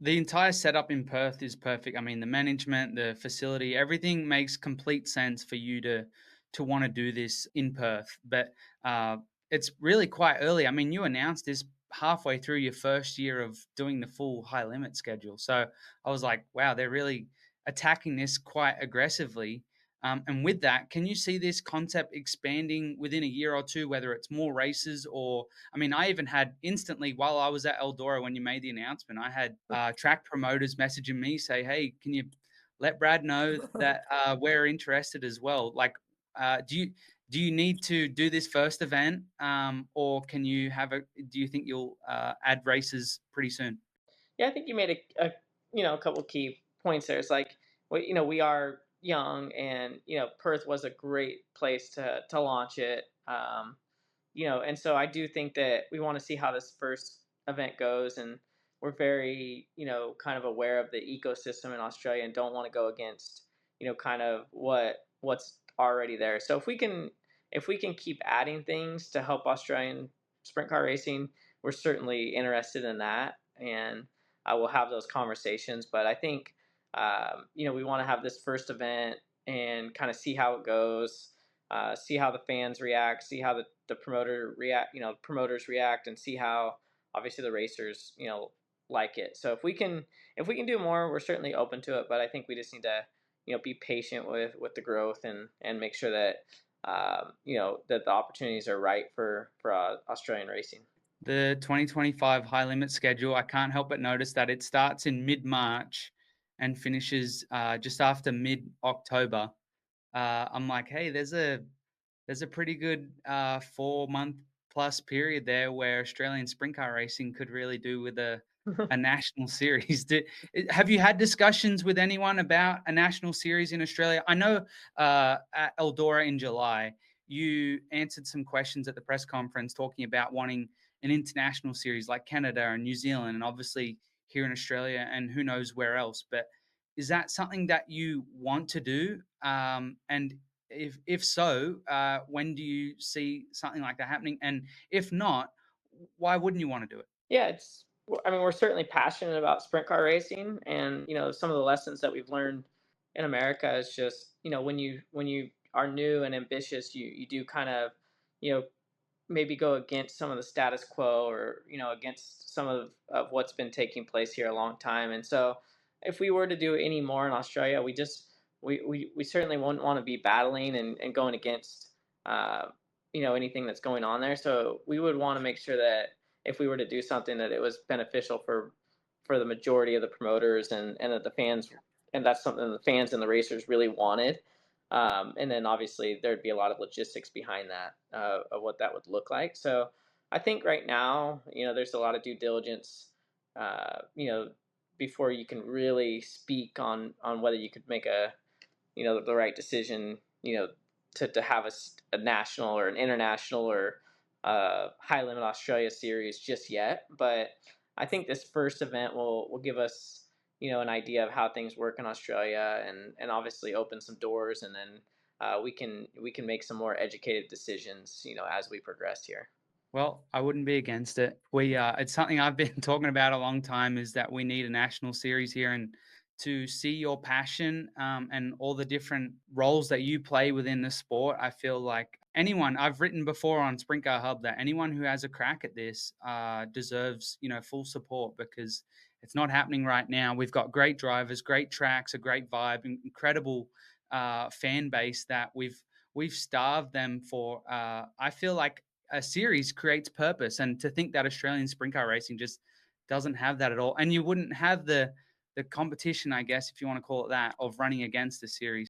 The entire setup in Perth is perfect. I mean, the management, the facility, everything makes complete sense for you to want to do this in Perth. But uh, it's really quite early. I mean, you announced this halfway through your first year of doing the full high limit schedule. So I was like, wow, they're really attacking this quite aggressively. And with that, can you see this concept expanding within a year or two, whether it's more races or I mean, I even had instantly while I was at Eldora when you made the announcement, I had track promoters messaging me say, "Hey, can you let Brad know that we're interested as well?" Like, do you need to do this first event, or can you have a? Do you think you'll add races pretty soon? Yeah, I think you made a couple key points there. It's like we are young, and Perth was a great place to launch it. And so I do think that we want to see how this first event goes, and we're very kind of aware of the ecosystem in Australia and don't want to go against kind of what's already there. So if we can keep adding things to help Australian sprint car racing, we're certainly interested in that, and I will have those conversations. But I think we want to have this first event and kind of see how it goes, see how the fans react, see how the promoters react, and see how obviously the racers like it. So if we can do more, we're certainly open to it. But I think we just need to be patient with the growth, and make sure that that the opportunities are right for Australian racing. The 2025 high limit schedule, I can't help but notice that it starts in mid March and finishes just after mid October. I'm like, hey, there's a pretty good 4 month plus period there where Australian sprint car racing could really do with a national series. Have you had discussions with anyone about a national series in Australia? I know at Eldora in July, you answered some questions at the press conference talking about wanting an international series like Canada and New Zealand, and obviously here in Australia, and who knows where else. But is that something that you want to do? And if so, when do you see something like that happening? And if not, why wouldn't you want to do it? Yeah, I mean, we're certainly passionate about sprint car racing, and some of the lessons that we've learned in America is just when you are new and ambitious, you do kind of you know maybe go against some of the status quo, or against some of what's been taking place here a long time. And so if we were to do any more in Australia, we certainly wouldn't want to be battling and going against anything that's going on there. So we would want to make sure that if we were to do something, that it was beneficial for the majority of the promoters, and that the fans, and that's something the fans and the racers really wanted. And then obviously there'd be a lot of logistics behind that, of what that would look like. So I think right now, there's a lot of due diligence, uh, you know, before you can really speak on whether you could make the right decision, to have a national or an international or high limit Australia series just yet. But I think this first event will give us an idea of how things work in Australia, and obviously open some doors, and then we can make some more educated decisions as we progress here. Well, I wouldn't be against it. It's something I've been talking about a long time is that we need a national series here and to see your passion and all the different roles that you play within the sport. I feel like anyone I've written before on Sprint Car Hub that anyone who has a crack at this deserves, full support because it's not happening right now. We've got great drivers, great tracks, a great vibe, incredible fan base that we've starved them for. I feel like a series creates purpose, and to think that Australian sprint car racing just doesn't have that at all, and you wouldn't have the competition, I guess, if you want to call it that, of running against the series.